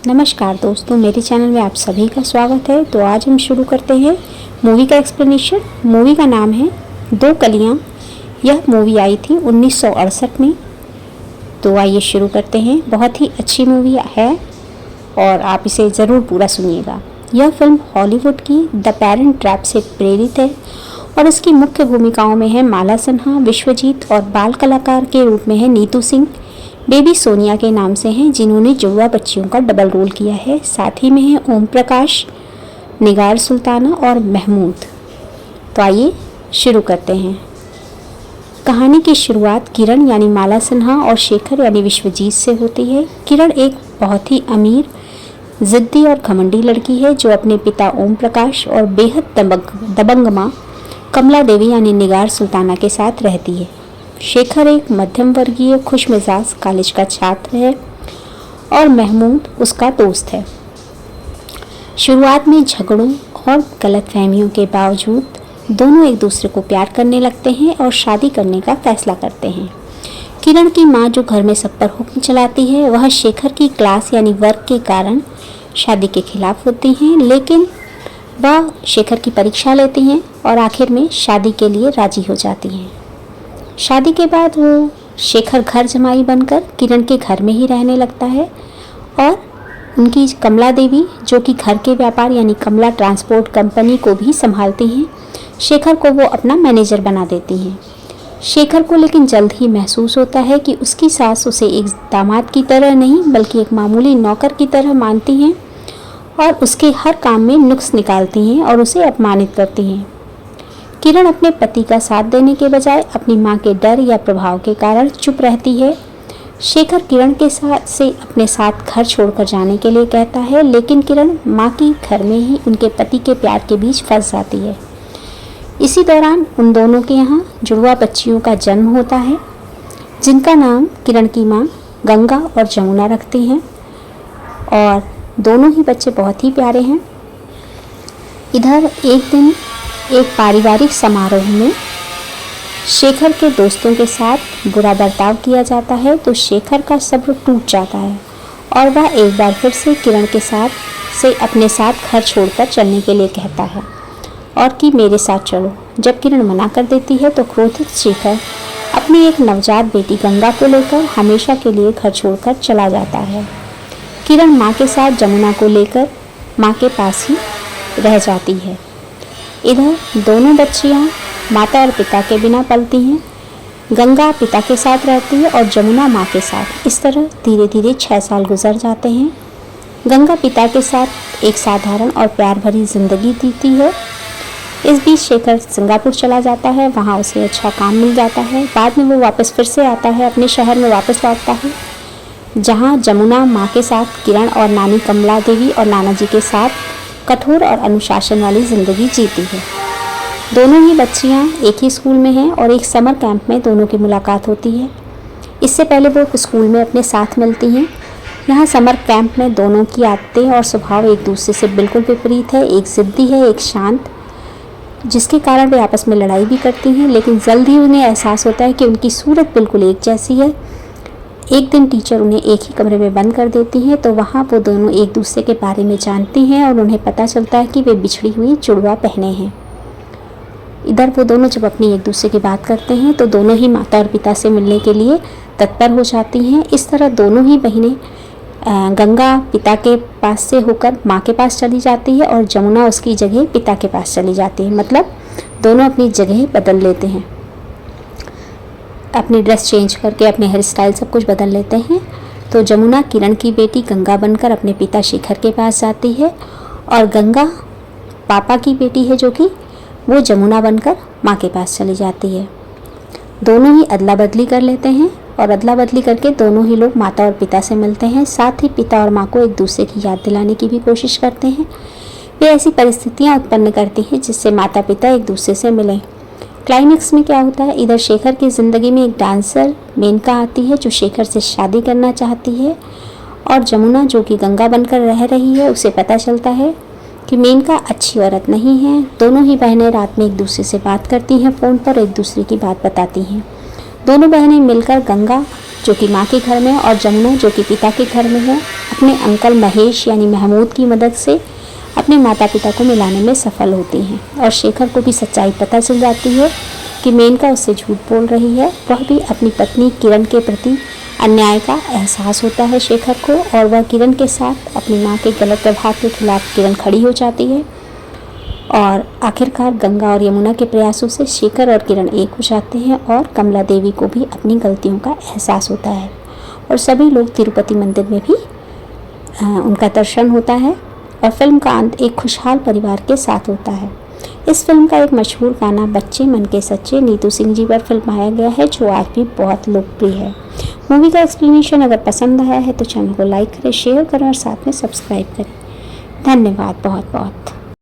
नमस्कार दोस्तों, मेरे चैनल में आप सभी का स्वागत है। तो आज हम शुरू करते हैं मूवी का एक्सप्लेनेशन। मूवी का नाम है दो कलियां। यह मूवी आई थी 1968 में। तो आइए शुरू करते हैं। बहुत ही अच्छी मूवी है और आप इसे ज़रूर पूरा सुनिएगा। यह फिल्म हॉलीवुड की द पेरेंट ट्रैप से प्रेरित है और इसकी मुख्य भूमिकाओं में है माला सिन्हा, विश्वजीत और बाल कलाकार के रूप में है नीतू सिंह। बेबी सोनिया के नाम से हैं, जिन्होंने जुड़वा बच्चियों का डबल रोल किया है। साथ ही में है ओम प्रकाश, निगार सुल्ताना और महमूद। तो आइए शुरू करते हैं। कहानी की शुरुआत किरण यानी माला सिन्हा और शेखर यानी विश्वजीत से होती है। किरण एक बहुत ही अमीर, जिद्दी और घमंडी लड़की है जो अपने पिता ओम प्रकाश और बेहद दबंग माँ कमला देवी यानी निगार सुल्ताना के साथ रहती है। शेखर एक मध्यम वर्गीय खुश मिजाज कॉलेज का छात्र है और महमूद उसका दोस्त है। शुरुआत में झगड़ों और गलतफहमियों के बावजूद दोनों एक दूसरे को प्यार करने लगते हैं और शादी करने का फैसला करते हैं। किरण की माँ, जो घर में सब पर हुक्म चलाती है, वह शेखर की क्लास यानी वर्क के कारण शादी के खिलाफ होती हैं, लेकिन वह शेखर की परीक्षा लेती हैं और आखिर में शादी के लिए राजी हो जाती हैं। शादी के बाद वो शेखर घर जमाई बनकर किरण के घर में ही रहने लगता है और उनकी कमला देवी, जो कि घर के व्यापार यानी कमला ट्रांसपोर्ट कंपनी को भी संभालती हैं, शेखर को वो अपना मैनेजर बना देती हैं। शेखर को लेकिन जल्द ही महसूस होता है कि उसकी सास उसे एक दामाद की तरह नहीं बल्कि एक मामूली नौकर की तरह मानती हैं और उसके हर काम में नुक्स निकालती हैं और उसे अपमानित करती हैं। किरण अपने पति का साथ देने के बजाय अपनी मां के डर या प्रभाव के कारण चुप रहती है। शेखर किरण के साथ से अपने साथ घर छोड़कर जाने के लिए कहता है, लेकिन किरण मां की घर में ही उनके पति के प्यार के बीच फंस जाती है। इसी दौरान उन दोनों के यहाँ जुड़वा बच्चियों का जन्म होता है, जिनका नाम किरण की माँ गंगा और जमुना रखती हैं और दोनों ही बच्चे बहुत ही प्यारे हैं। इधर एक दिन एक पारिवारिक समारोह में शेखर के दोस्तों के साथ बुरा बर्ताव किया जाता है, तो शेखर का सब्र टूट जाता है और वह एक बार फिर से किरण के साथ से अपने साथ घर छोड़कर चलने के लिए कहता है और कि मेरे साथ चलो। जब किरण मना कर देती है तो क्रोधित शेखर अपनी एक नवजात बेटी गंगा को लेकर हमेशा के लिए घर छोड़कर चला जाता है। किरण माँ के साथ जमुना को लेकर माँ के पास ही रह जाती है। इधर दोनों बच्चियां माता और पिता के बिना पलती हैं। गंगा पिता के साथ रहती है और जमुना माँ के साथ। इस तरह धीरे धीरे 6 साल गुजर जाते हैं। गंगा पिता के साथ एक साधारण और प्यार भरी जिंदगी जीती है। इस बीच शेखर सिंगापुर चला जाता है, वहाँ उसे अच्छा काम मिल जाता है। बाद में वो वापस फिर से आता है, अपने शहर में वापस लौटता है, जहाँ जमुना माँ के साथ किरण और नानी कमला देवी और नाना जी के साथ कठोर और अनुशासन वाली ज़िंदगी जीती है। दोनों ही बच्चियां एक ही स्कूल में हैं और एक समर कैंप में दोनों की मुलाकात होती है। इससे पहले वो स्कूल में अपने साथ मिलती हैं। यहाँ समर कैंप में दोनों की आदतें और स्वभाव एक दूसरे से बिल्कुल विपरीत है। एक ज़िद्दी है, एक शांत, जिसके कारण वे आपस में लड़ाई भी करती हैं, लेकिन जल्द ही उन्हें एहसास होता है कि उनकी सूरत बिल्कुल एक जैसी है। एक दिन टीचर उन्हें एक ही कमरे में बंद कर देती हैं, तो वहाँ वो दोनों एक दूसरे के बारे में जानती हैं और उन्हें पता चलता है कि वे बिछड़ी हुई जुड़वा बहनें हैं। इधर वो दोनों जब अपनी एक दूसरे की बात करते हैं तो दोनों ही माता और पिता से मिलने के लिए तत्पर हो जाती हैं। इस तरह दोनों ही बहनें गंगा पिता के पास से होकर माँ के पास चली जाती है और जमुना उसकी जगह पिता के पास चली जाती है। मतलब दोनों अपनी जगह बदल लेते हैं, अपनी ड्रेस चेंज करके अपने हेयर स्टाइल सब कुछ बदल लेते हैं। तो जमुना किरण की बेटी गंगा बनकर अपने पिता शेखर के पास जाती है और गंगा पापा की बेटी है, जो कि वो जमुना बनकर माँ के पास चली जाती है। दोनों ही अदला बदली कर लेते हैं और अदला बदली करके दोनों ही लोग माता और पिता से मिलते हैं। साथ ही पिता और माँ को एक दूसरे की याद दिलाने की भी कोशिश करते हैं। वे ऐसी परिस्थितियाँ उत्पन्न करती हैं जिससे माता पिता एक दूसरे से मिलें। क्लाइमेक्स में क्या होता है, इधर शेखर की ज़िंदगी में एक डांसर मेनका आती है जो शेखर से शादी करना चाहती है और जमुना, जो कि गंगा बनकर रह रही है, उसे पता चलता है कि मेनका अच्छी औरत नहीं है। दोनों ही बहनें रात में एक दूसरे से बात करती हैं फ़ोन पर, एक दूसरे की बात बताती हैं। दोनों बहनें मिलकर गंगा, जो कि माँ के घर में है, और जमुना जो कि पिता के घर में है, अपने अंकल महेश यानी महमूद की मदद से अपने माता पिता को मिलाने में सफल होती हैं। और शेखर को भी सच्चाई पता चल जाती है कि मेनका उससे झूठ बोल रही है। वह भी अपनी पत्नी किरण के प्रति अन्याय का एहसास होता है शेखर को, और वह किरण के साथ अपनी माँ के गलत व्यवहार के खिलाफ किरण खड़ी हो जाती है। और आखिरकार गंगा और यमुना के प्रयासों से शेखर और किरण एक हो जाते हैं, और कमला देवी को भी अपनी गलतियों का एहसास होता है, और सभी लोग तिरुपति मंदिर में भी उनका दर्शन होता है। और फिल्म का अंत एक खुशहाल परिवार के साथ होता है। इस फिल्म का एक मशहूर गाना बच्चे मन के सच्चे नीतू सिंह जी पर फिल्माया गया है, जो आज भी बहुत लोकप्रिय है। मूवी का एक्सप्लेनेशन अगर पसंद आया है तो चैनल को लाइक करें, शेयर करें और साथ में सब्सक्राइब करें। धन्यवाद बहुत बहुत।